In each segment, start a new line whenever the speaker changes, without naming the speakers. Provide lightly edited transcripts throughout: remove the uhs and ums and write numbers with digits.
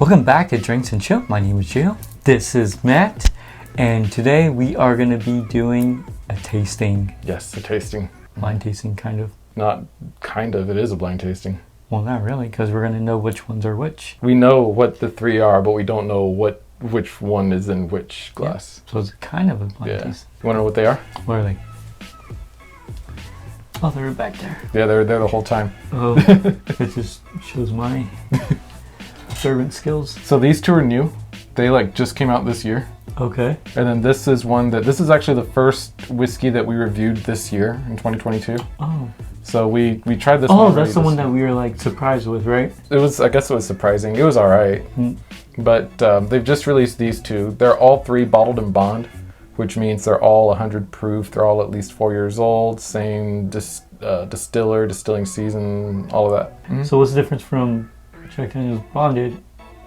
Welcome back to Drinks and Chill. My name is Gio. This is Matt, and today we are going to be doing a tasting.
Yes, a tasting.
Blind tasting, kind of.
Not kind of, it is a blind tasting.
Well, not really, because we're going to know which ones are which.
We know what the three are, but we don't know which one is in which glass.
Yeah. So it's kind of a blind tasting.
You want to know what they are?
What are they? Oh, they're back there.
Yeah, they're there the whole time.
Oh, it just shows my servant skills.
So these two are new. They just came out this year.
Okay.
And then this is this is actually the first whiskey that we reviewed this year in 2022.
Oh.
So we tried this one.
Oh, that's the one that we were surprised with, right?
I guess it was surprising. It was all right. But they've just released these two. They're all three bottled in bond, which means they're all 100 proof. They're all at least 4 years old. Same distilling season, all of that.
So what's the difference from Jack Daniel's bonded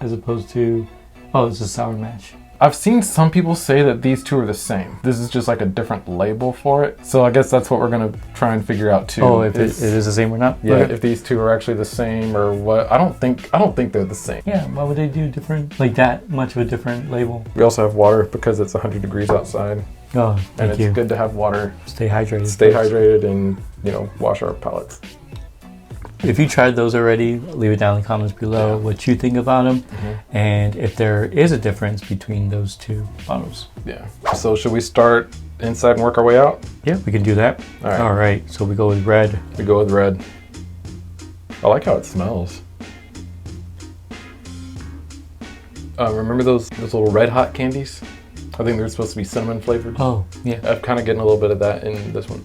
as opposed to, it's a sour mash?
I've seen some people say that these two are the same. This is just a different label for it. So I guess that's what we're going to try and figure out too.
Oh, if it is the same or not?
Yeah,
okay.
If these two are actually the same or what. I don't think they're the same.
Yeah, why would they do different, that much of a different label?
We also have water because it's 100 degrees outside.
Oh, thank you.
And it's good to have water.
Stay hydrated.
Stay hydrated and, wash our palates.
If you tried those already, leave it down in the comments below what you think about them and if there is a difference between those two bottles.
Yeah. So should we start inside and work our way out?
Yeah, we can do that. All right. So we go with red.
We go with red. I like how it smells. Remember those little red hot candies? I think they're supposed to be cinnamon flavored.
Oh, yeah.
I'm kind of getting a little bit of that in this one.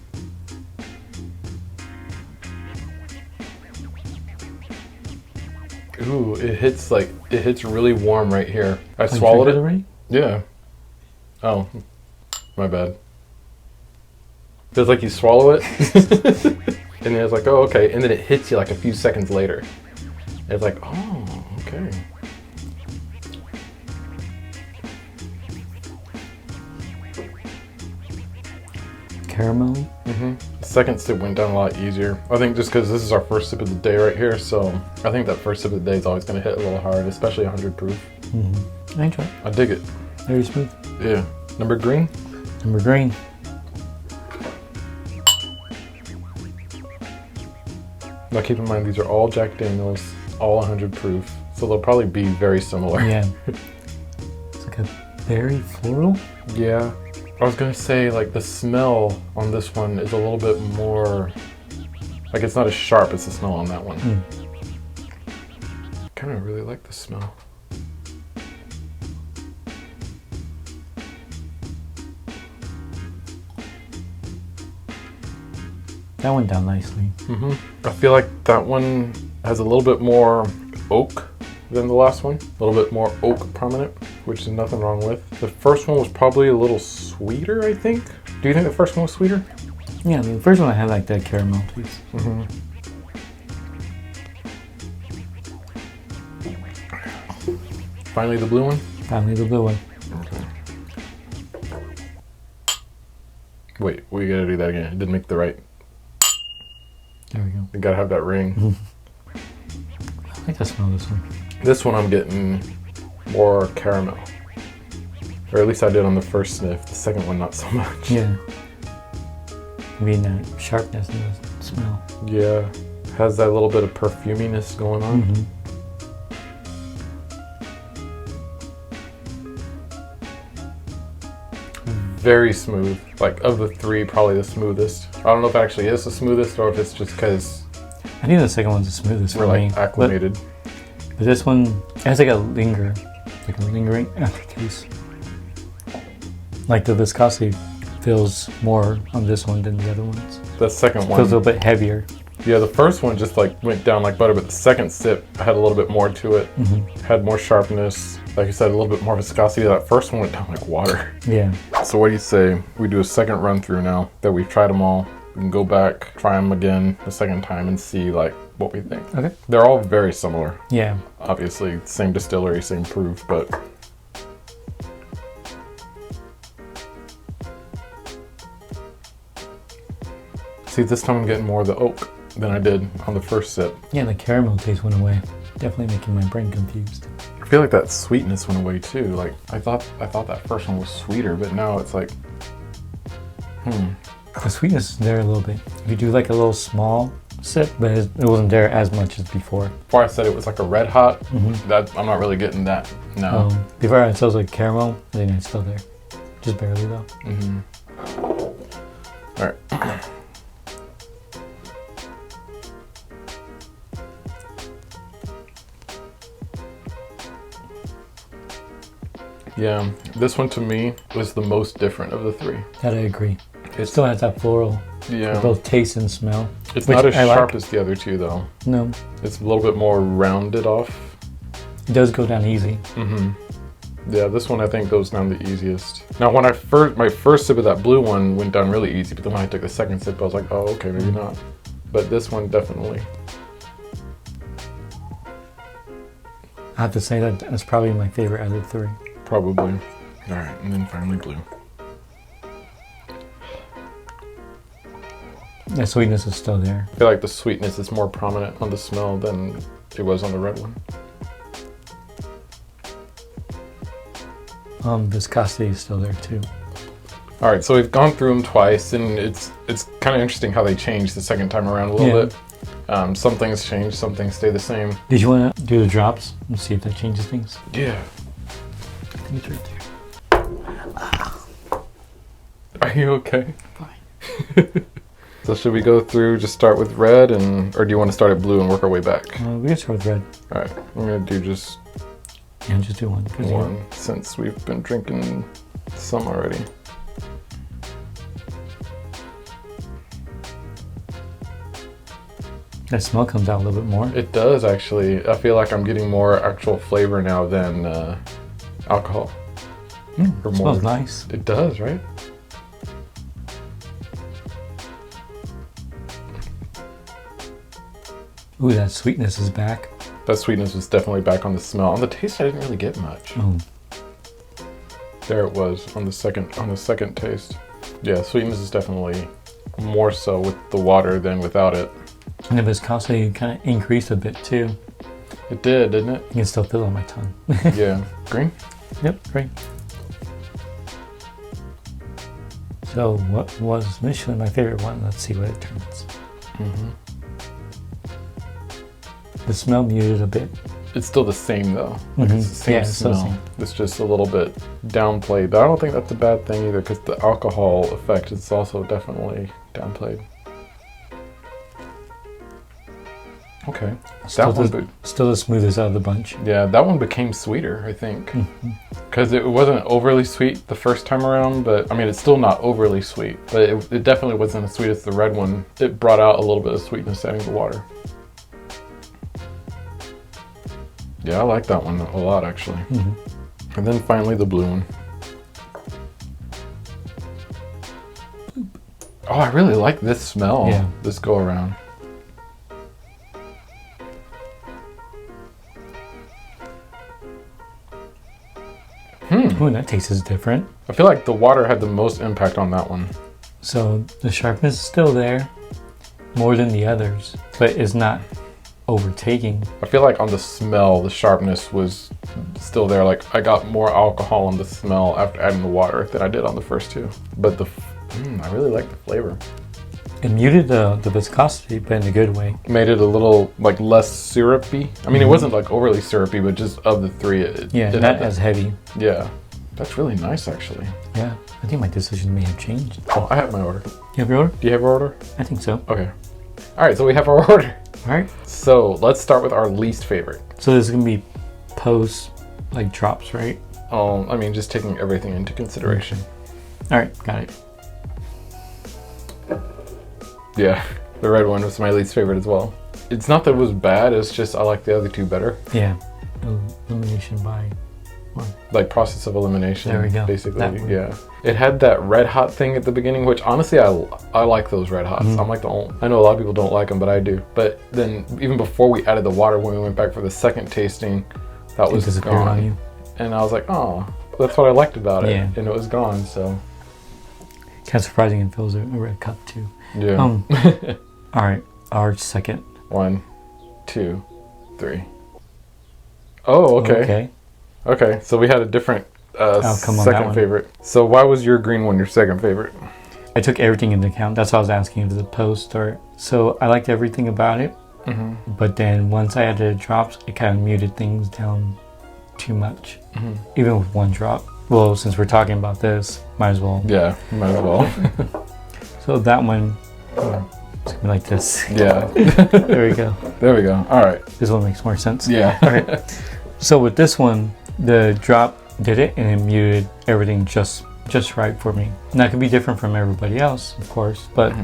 Ooh, it hits really warm right here. I swallowed it
already?
Yeah. Oh, my bad. Feels like you swallow it, and then it's oh, okay, and then it hits you a few seconds later. It's oh, okay.
Caramel.
The second sip went down a lot easier. I think just because this is our first sip of the day right here, so I think that first sip of the day is always going to hit a little hard, especially 100 proof.
I enjoy it.
I dig it.
Very smooth.
Yeah. Number green?
Number green.
Now keep in mind these are all Jack Daniels, all 100 proof, so they'll probably be very similar.
Yeah. It's a berry floral?
Yeah. I was gonna say the smell on this one is a little bit more, it's not as sharp as the smell on that one. Kind of really like the smell.
That went down nicely.
I feel like that one has a little bit more oak than the last one. A little bit more oak prominent, which is nothing wrong with. The first one was probably a little sweeter, I think. Do you think the first one was sweeter?
Yeah, the first one I had that caramel taste.
Finally the blue one?
Finally the blue one.
Wait, we gotta do that again. It didn't make the right.
There we go.
You gotta have that ring.
I like the smell of this one.
This one I'm getting more caramel. Or at least I did on the first sniff. The second one, not so much.
Yeah. That sharpness in the smell.
Yeah. Has that little bit of perfuminess going on. Very smooth. Of the three, probably the smoothest. I don't know if it actually is the smoothest or if it's just because
I think the second one's the smoothest for me.
Acclimated.
But this one has a lingering aftertaste. The viscosity feels more on this one than the other ones.
The second one
feels a little bit heavier.
Yeah, the first one just went down like butter, but the second sip had a little bit more to it. Had more sharpness. Like you said, a little bit more viscosity. That first one went down like water.
Yeah.
So what do you say we do a second run through now that we've tried them all? We can go back, try them again the second time and see what we think.
Okay.
They're all very similar.
Yeah.
Obviously, same distillery, same proof, but see, this time I'm getting more of the oak than I did on the first sip.
Yeah, the caramel taste went away. Definitely making my brain confused.
feel like that sweetness went away too. Like I thought that first one was sweeter, but now it's like,
The sweetness is there a little bit. If you do like a little small sip, but it wasn't there as much as before.
Before I said it was like a red hot, that I'm not really getting that. No.
Before I said it was like caramel, I think it's still there. Just barely though.
All right. Yeah, this one to me was the most different of the three.
That I agree. It still has that floral.
Yeah.
For both taste and smell.
It's not as sharp as the other two though.
No.
It's a little bit more rounded off.
It does go down easy.
Yeah, this one I think goes down the easiest. Now when my first sip of that blue one went down really easy, but then when I took the second sip I was like, oh okay, maybe not. But this one definitely.
I have to say that's probably my favorite out of the three.
Probably. All right, and then finally blue.
The sweetness is still there.
I feel like the sweetness is more prominent on the smell than it was on the red one.
Viscosity is still there too.
All right, so we've gone through them twice, and it's kind of interesting how they changed the second time around a little bit. Some things change, some things stay the same.
Did you want to do the drops and see if that changes things?
Yeah.
I think it's right there.
Are you okay?
Fine.
So should we go through, just start with red, or do you want to start at blue and work our way back?
We can start with red.
All right, I'm gonna do just
just do one.
one since we've been drinking some already.
That smell comes out a little bit more.
It does actually. I feel like I'm getting more actual flavor now than alcohol.
It smells nice.
It does, right?
Ooh, that sweetness is back.
That sweetness was definitely back on the smell. On the taste, I didn't really get much.
Oh.
There it was on the second taste. Yeah, sweetness is definitely more so with the water than without it.
And the viscosity kind of increased a bit too.
It did, didn't it?
You can still feel it on my tongue.
Yeah. Green?
Yep, great. So what was initially my favorite one? Let's see what it turns. The smell muted a bit.
It's still the same though. Like it's the same smell.
Still the same.
It's just a little bit downplayed. But I don't think that's a bad thing either, because the alcohol effect is also definitely downplayed. Okay.
Still the smoothest out of the bunch.
Yeah, that one became sweeter, I think. Because it wasn't overly sweet the first time around, but I mean, it's still not overly sweet, but it definitely wasn't as sweet as the red one. It brought out a little bit of sweetness adding the water. Yeah, I like that one a lot, actually. And then finally the blue one. Oh, I really like this smell, this go around.
Ooh, that taste is different.
I feel like the water had the most impact on that one.
So the sharpness is still there, more than the others, but it's not overtaking.
I feel like on the smell, the sharpness was still there. Like I got more alcohol on the smell after adding the water than I did on the first two. But I really like the flavor.
It muted the viscosity, but in a good way.
Made it a little like less syrupy. I mean, it wasn't like overly syrupy, but just of the three, it
not as heavy.
Yeah, that's really nice actually.
Yeah, I think my decision may have changed.
Oh, I have my order.
You have your order?
Do you have your order?
I think so.
Okay. All right, so we have our order.
All right.
So let's start with our least favorite.
So this is gonna be post like drops, right?
I mean, just taking everything into consideration.
All right, got it.
Yeah, the red one was my least favorite as well. It's not that it was bad, it's just I like the other two better.
Yeah, elimination by one.
Like process of elimination.
There we go.
Basically, yeah. It had that red hot thing at the beginning, which honestly I like those red hots. I'm like the only, I know a lot of people don't like them, but I do. But then even before we added the water, when we went back for the second tasting, that was gone. On you. And I was like, oh, that's what I liked about it. And it was gone, so.
Kind of surprising it fills a red cup too.
Yeah.
All right, our second.
1, 2, 3. Oh, okay. Okay, so we had a different
Outcome on that
second
one.
favorite. So why was your green one your second favorite?
I took everything into account. That's why I was asking if the post or so. I liked everything about it, but then once I added the drops, it kind of muted things down too much, even with one drop. Well, since we're talking about this, might as well.
Yeah, might as well.
So that one, it's gonna be like this.
Yeah.
There we go.
There we go. All right.
This one makes more sense.
Yeah.
All right. So with this one, the drop did it and it muted everything just right for me. And that could be different from everybody else, of course, but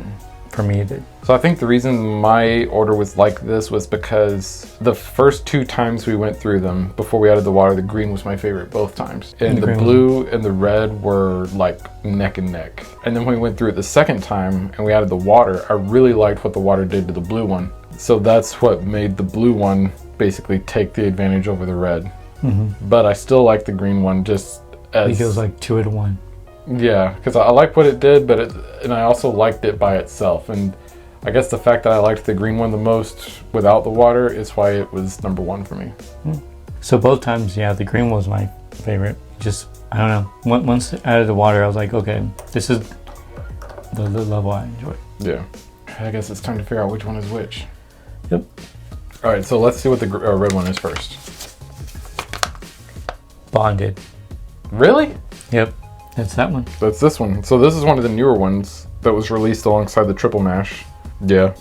for me it did.
So I think the reason my order was like this was because the first 2 times we went through them before we added the water, the green was my favorite both times. And the blue and the red were like neck and neck. And then when we went through it the second time and we added the water, I really liked what the water did to the blue one. So that's what made the blue one basically take the advantage over the red. But I still like the green one just as...
It feels like 2 to 1.
Yeah, because I like what it did, and I also liked it by itself. And I guess the fact that I liked the green one the most without the water is why it was number 1 for me.
So both times, yeah, the green was my favorite. Just, I don't know. Once I added the water, I was like, okay, this is the level I enjoy.
Yeah. I guess it's time to figure out which one is which.
Yep.
All right, so let's see what the red one is first.
Bonded.
Really?
Yep. That's that one.
That's this one. So this is one of the newer ones that was released alongside the triple mash. Yeah.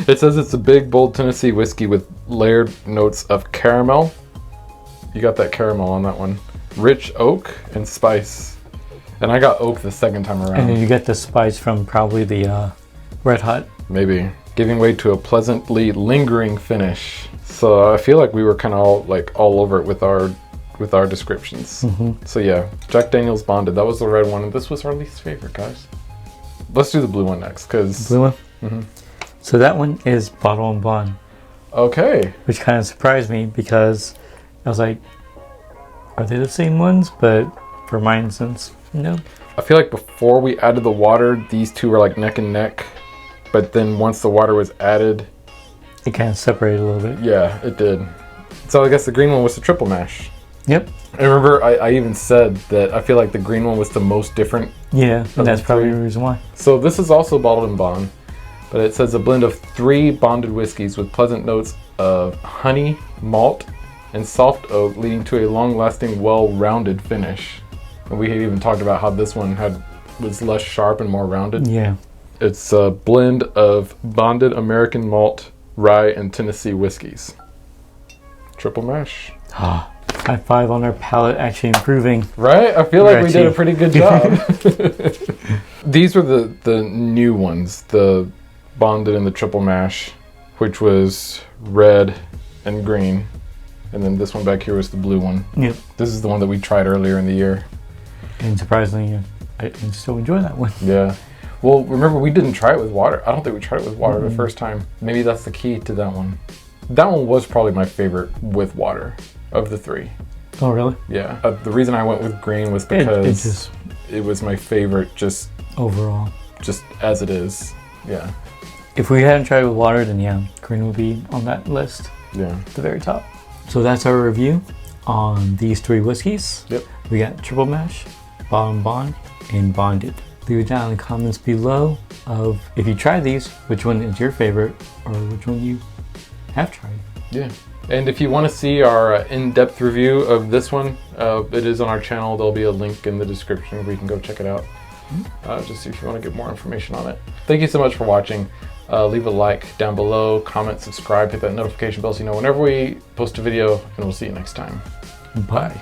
It says it's a big, bold Tennessee whiskey with layered notes of caramel. You got that caramel on that one. Rich oak and spice. And I got oak the second time around.
And then you get the spice from probably the Red Hot.
Maybe. Giving way to a pleasantly lingering finish. So I feel like we were kind of all over it with our descriptions. So yeah, Jack Daniel's Bonded. That was the red one, and this was our least favorite, guys. Let's do the blue one next, because
Blue one? So that one is Bottle and Bond.
Okay.
Which kind of surprised me because I was like, are they the same ones? But for my instance, no.
I feel like before we added the water, these two were like neck and neck. But then once the water was added,
it kind of separated a little bit.
Yeah, it did. So I guess the green one was the triple mash.
Yep.
I remember I even said that I feel like the green one was the most different.
Yeah, and that's probably the reason why.
So this is also bottled and bond, but it says a blend of 3 bonded whiskeys with pleasant notes of honey, malt, and soft oak, leading to a long-lasting, well-rounded finish. And we had even talked about how this one was less sharp and more rounded.
Yeah.
It's a blend of bonded American malt, rye, and Tennessee whiskeys. Triple mash.
High five on our palate actually improving.
Right? I feel like we did a pretty good job. These were the new ones, the bonded and the triple mash, which was red and green. And then this one back here was the blue one.
Yep.
This is the one that we tried earlier in the year.
And surprisingly, I still enjoy that one.
Yeah. Well, remember, we didn't try it with water. I don't think we tried it with water the first time. Maybe that's the key to that one. That one was probably my favorite with water of the 3.
Oh, really?
Yeah. The reason I went with green was because it was my favorite just
overall.
Just as it is. Yeah.
If we hadn't tried it with water, then yeah, green would be on that list.
Yeah.
At the very top. So that's our review on these 3 whiskeys.
Yep.
We got Triple Mash, Bottle and Bond, and Bonded. Leave it down in the comments below of if you tried these, which one is your favorite or which one you have tried.
Yeah. And if you want to see our in-depth review of this one, it is on our channel. There'll be a link in the description where you can go check it out. Just if you want to get more information on it. Thank you so much for watching. Leave a like down below, comment, subscribe, hit that notification bell so you know whenever we post a video, and we'll see you next time.
Bye.